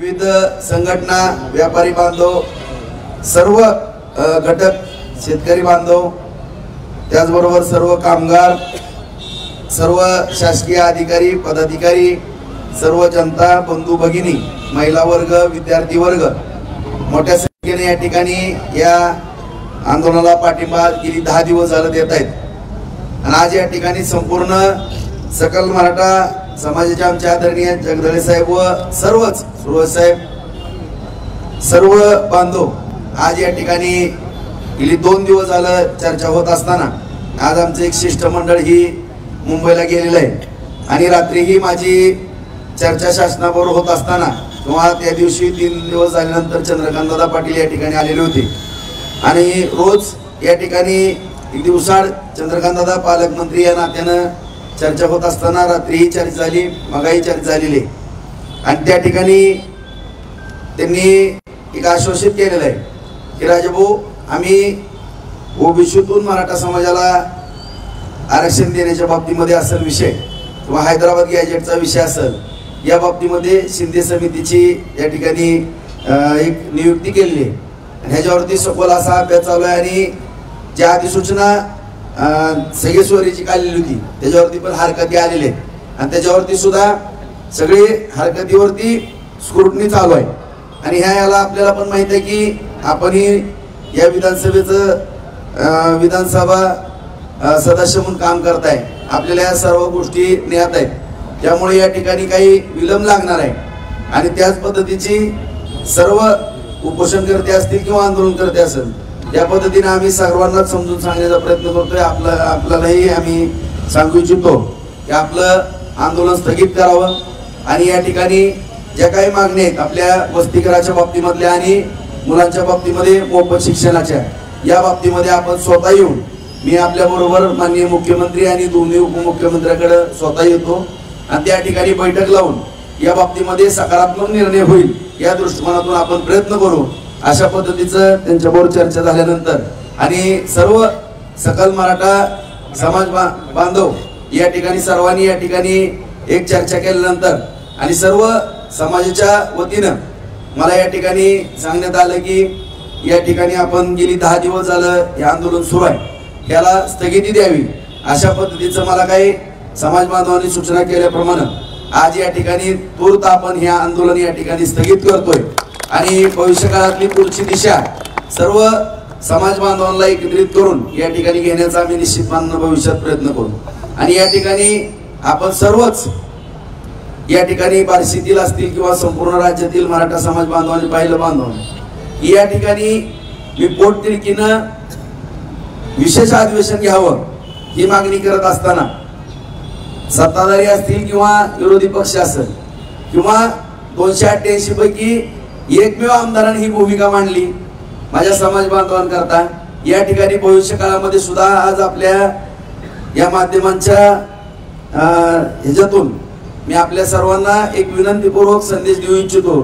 विविध संघटना, व्यापारी बांधव, सर्व घटक, शेतकरी बांधव, त्याचबरोबर सर्व कामगार, सर्व शासकीय अधिकारी, पदाधिकारी, सर्व जनता, बंधू भगिनी, महिला वर्ग, विद्यार्थी वर्ग मोठ्या संख्येने या ठिकाणी या आंदोलनाला पाठिंबा गेली 10 दिवस झाले देत आहेत. आणि आज या ठिकाणी संपूर्ण सकल मराठा समाजाचे आमचे आदरणीय जगदळे साहेब व सर्वच सुरवत साहेब, सर्व बांधव आज या ठिकाणी गेली 2 दिवस झालं चर्चा होत असताना आज आमचं एक शिष्टमंडळ ही मुंबईला गेलेलं आहे. आणि रात्रीही माझी चर्चा शासनाबरोबर होत असताना किंवा त्या दिवशी 3 दिवस झाल्यानंतर चंद्रकांतदादा पाटील या ठिकाणी आलेले होते. आणि रोज या ठिकाणी एक दिवसाड चंद्रकांतदादा पालकमंत्री या नात्यानं चर्चा होत असताना रात्रीही चर्चा झाली, मगाही चर्चा झालेली. आणि त्या ठिकाणी त्यांनी एक आश्वासित केलेलं आहे की राजाभाऊ, आम्ही ओबीसीतून मराठा समाजाला आरक्षण देण्याच्या बाबतीमध्ये असेल विषय किंवा हैदराबाद गॅजेटचा विषय असेल, या बाबतीमध्ये शिंदे समितीची या ठिकाणी एक नियुक्ती केलेली आहे. आणि ह्याच्यावरती सखोल असा अभ्यास चालू आहे. आणि ज्या अधिसूचना सगळेश्वरीची काढलेली होती त्याच्यावरती पण हरकती आलेले आहेत. आणि त्याच्यावरती सुद्धा सगळे हरकतीवरती स्क्रुटनी चालू आहे. आणि याला आपल्याला पण माहिती आहे की आपणही या विधानसभेचं विधानसभा सदस्य म्हणून काम करताय, आपल्याला या सर्व गोष्टी ज्ञात आहेत. त्यामुळे या ठिकाणी काही विलंब लागणार आहे. आणि त्याच पद्धतीची सर्व उपोषणकर्ते असतील किंवा आंदोलनकर्ते असेल, या पद्धतीने आम्ही सर्वांना समजून सांगण्याचा प्रयत्न करतोय. आपल्यालाही आम्ही सांगू इच्छितो की आपलं आंदोलन स्थगित करावं. आणि या ठिकाणी ज्या काही मागण्या आहेत आपल्या वसतिगृहाच्या बाबतीमधल्या आणि मुलांच्या बाबतीमध्ये मोफत शिक्षणाच्या, या बाबतीमध्ये आपण स्वतः येऊन, मी आपल्याबरोबर माननीय मुख्यमंत्री आणि दोन्ही उपमुख्यमंत्र्यांकडे स्वतः येतो आणि त्या ठिकाणी बैठक लावून या बाबतीमध्ये सकारात्मक निर्णय होईल या दृष्टिकोनातून आपण प्रयत्न करू. अशा पद्धतीचं त्यांच्याबरोबर चर्चा झाल्यानंतर आणि सर्व सकल मराठा समाज बांधव या ठिकाणी सर्वांनी या ठिकाणी एक चर्चा केल्यानंतर आणि सर्व समाजाच्या वतीनं मला या ठिकाणी सांगण्यात आलं की या ठिकाणी आपण गेली 10 दिवस झालं हे आंदोलन सुरू आहे, याला स्थगिती द्यावी. अशा पद्धतीचं मला काही समाज बांधवांनी सूचना केल्याप्रमाणे आज या ठिकाणी तूर्त आपण हे आंदोलन या ठिकाणी स्थगित करतोय. आणि भविष्यकाळातली पुढची दिशा सर्व समाज बांधवांना एकत्रित करून या ठिकाणी घेण्याचा आम्ही निश्चितपणे भविष्यात प्रयत्न करू. आणि या ठिकाणी आपण सर्वच या ठिकाणी बार्शीतील असतील किंवा संपूर्ण राज्यातील मराठा समाज बांधवांनी पाहिलं बांधवांनी या ठिकाणी मी पोटतिडकीनं विशेष अधिवेशन घ्यावं ही मागणी करत असताना सत्ताधारी असतील किंवा विरोधी पक्ष असेल किंवा 288 पैकी एकमेव आमदारांनी ही भूमिका मांडली माझ्या समाज बांधवांकरता. या ठिकाणी भविष्य काळामध्ये सुद्धा आज आपल्या या माध्यमांच्या ह्याच्यातून मी आपल्या सर्वांना एक विनंतीपूर्वक संदेश देऊ इच्छितो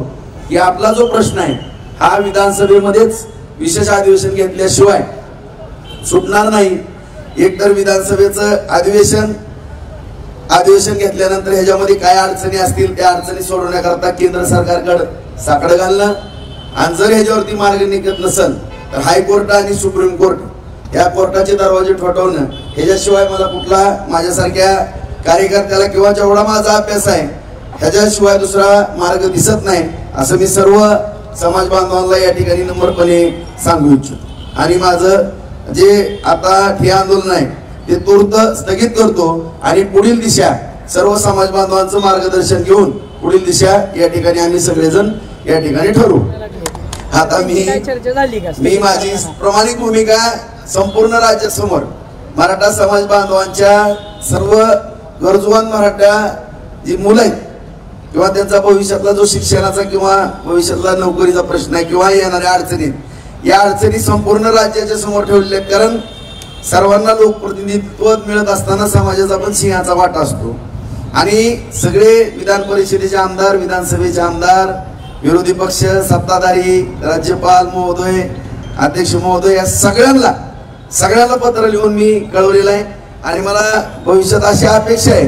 की आपला जो प्रश्न आहे हा विधानसभेमध्येच विशेष अधिवेशन घेतल्याशिवाय सुटणार नाही. एकतर विधानसभेचं अधिवेशन घेतल्यानंतर ह्याच्यामध्ये काय अडचणी असतील त्या अडचणी सोडवण्याकरता केंद्र सरकारकडे साकडं घालणं आणि जर ह्याच्यावरती मार्ग निघत नसेल तर हायकोर्ट आणि सुप्रीम कोर्ट या कोर्टाचे दरवाजे ठोठावणं ह्याच्याशिवाय मला कुठला माझ्यासारख्या कार्यकर्त्याला किंवा जेवढा माझा अभ्यास आहे ह्याच्याशिवाय दुसरा मार्ग दिसत नाही असं मी सर्व समाज बांधवांना या ठिकाणी नम्रपणे सांगू इच्छितो. आणि माझं जे आता हे आंदोलन आहे ते तूर्त स्थगित करतो आणि पुढील दिशा सर्व समाज बांधवांचं मार्गदर्शन घेऊन पुढील दिशा या ठिकाणी आम्ही सगळेजण या ठिकाणी ठरवू. आता मी माझी प्रामाणिक भूमिका संपूर्ण राज्यासमोर मराठा समाज बांधवांच्या सर्व गरजूवान मराठा जी मुलं आहेत किंवा त्यांचा भविष्यातला जो शिक्षणाचा किंवा भविष्यातला नोकरीचा प्रश्न आहे किंवा येणाऱ्या अडचणी, या अडचणी संपूर्ण राज्याच्या समोर ठेवलेल्या आहेत. कारण सर्वांना लोकप्रतिनिधित्व मिळत असताना समाजाचा पण सिंहाचा वाटा असतो. आणि सगळे विधान परिषदेचे आमदार, विधानसभेचे आमदार, विरोधी पक्ष, सत्ताधारी, राज्यपाल महोदय, अध्यक्ष महोदय, या सगळ्यांना पत्र लिहून मी कळवलेलं आहे. आणि मला भविष्यात अशी अपेक्षा आहे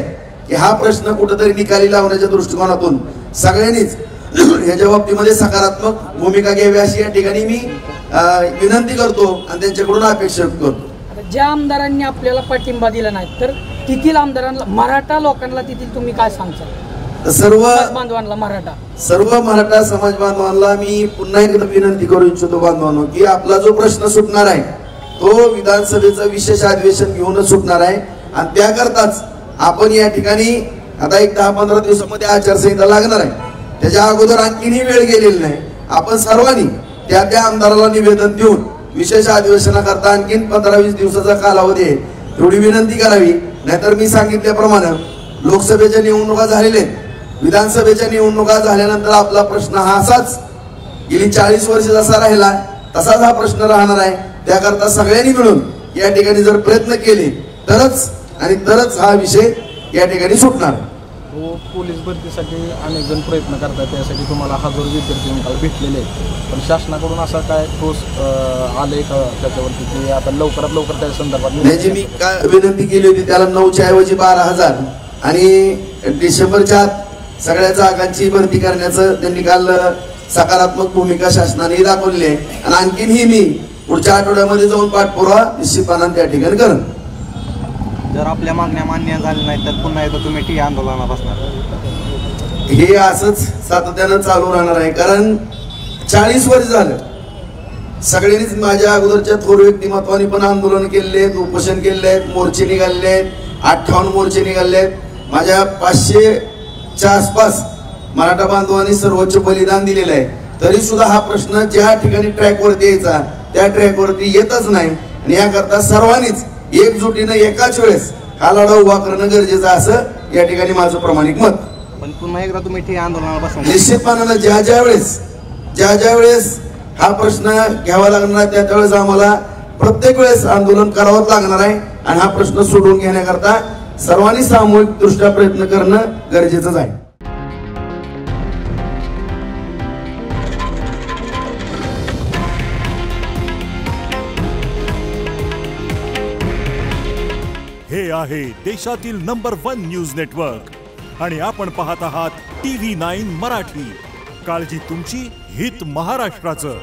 की हा प्रश्न कुठेतरी निकाली लावण्याच्या दृष्टिकोनातून सगळ्यांनीच ह्याच्या बाबतीमध्ये सकारात्मक भूमिका घ्यावी अशी या ठिकाणी मी विनंती करतो आणि त्यांच्याकडून अपेक्षा करतो. ज्या आमदारांनी आपल्याला पाठिंबा दिला नाही तर तिथील आमदारांना, मराठा लोकांना तिथील तुम्ही काय सांगता? सर्व बांधवांना, सर्व मराठा समाज बांधवांना मी पुन्हा एकदा विनंती करू इच्छितो बांधवांनो की आपला जो प्रश्न सुटणार आहे तो विधानसभेचं विशेष अधिवेशन घेऊनच सुटणार आहे. आणि त्याकरताच आपण या ठिकाणी आता एक 10-15 दिवसामध्ये आचारसंहिता लागणार आहे. त्याच्या अगोदर आणखीनही वेळ गेलेली नाही. आपण सर्वांनी त्या आमदाराला निवेदन देऊन विशेष अधिवेशनाकरता आणखीन 15-20 दिवसाचा कालावधी आहे एवढी विनंती करावी. नाहीतर मी सांगितल्याप्रमाणे लोकसभेच्या निवडणुका झालेल्या आहेत, विधानसभेच्या निवडणुका झाल्यानंतर आपला प्रश्न हा असाच गेली 40 वर्ष जसा राहिला तसाच हा प्रश्न राहणार आहे. त्याकरता सगळ्यांनी मिळून या ठिकाणी जर प्रयत्न केले तरच हा विषय या ठिकाणी सुटणार. पोलीस भरतीसाठी अनेक जण प्रयत्न करतात, त्यासाठी तुम्हाला हजारो विद्यार्थी निकाल भेटलेले आहेत, पण शासनाकडून असा काय ठोस आले का त्याच्यावरती की आता लवकरात लवकर त्या संदर्भात? त्याची मी काय विनंती केली होती त्याला 9च्या ऐवजी 12,000 आणि डिसेंबरच्या सगळ्या जागांची भरती करण्याचं त्यांनी काल सकारात्मक भूमिका शासनाने दाखवली आहे. आणि आणखीनही मी पुढच्या आठवड्यामध्ये जाऊन पाठपुरावा निश्चितपणाने त्या ठिकाणी करेन. जर आपल्या मागण्या मान्य झाल्या नाही तर पुन्हा एकदा तुम्ही ठिय्या आंदोलनात बसणार? हे असंच सातत्यानं चालू राहणार आहे. कारण 40 वर्ष झालं सगळ्यांनीच माझ्या अगोदरच्या थोर व्यक्तिमत्वाने पण आंदोलन केलेले आहेत, उपोषण केलेले आहेत, मोर्चे निघाले आहेत, 58 मोर्चे निघाले आहेत. माझ्या 500च्या आसपास मराठा बांधवांनी सर्वोच्च बलिदान दिलेलं आहे. तरी सुद्धा हा प्रश्न ज्या ठिकाणी ट्रॅकवरती यायचा त्या ट्रॅकवरती येतच नाही. आणि याकरता सर्वांनीच एकजुटीनं एकाच वेळेस हा लढा उभा करणं गरजेचं असं या ठिकाणी माझं प्रामाणिक मत. पण पुन्हा एकदा तुम्ही ठिय्या आंदोलनाला बसणार? निश्चितपणानं ज्या वेळेस हा प्रश्न घ्यावा लागणार आहे त्यावेळेस आम्हाला प्रत्येक वेळेस आंदोलन करावंच लागणार आहे. आणि हा प्रश्न सोडवून घेण्याकरता सर्वांनी सामूहिक दृष्ट्या प्रयत्न करणं गरजेचंच आहे. हे आहे देशातील नंबर 1 न्यूज नेटवर्क आणि आपण पाहत आहात TV9 मराठी. काळजी तुमची, हित महाराष्ट्राचं.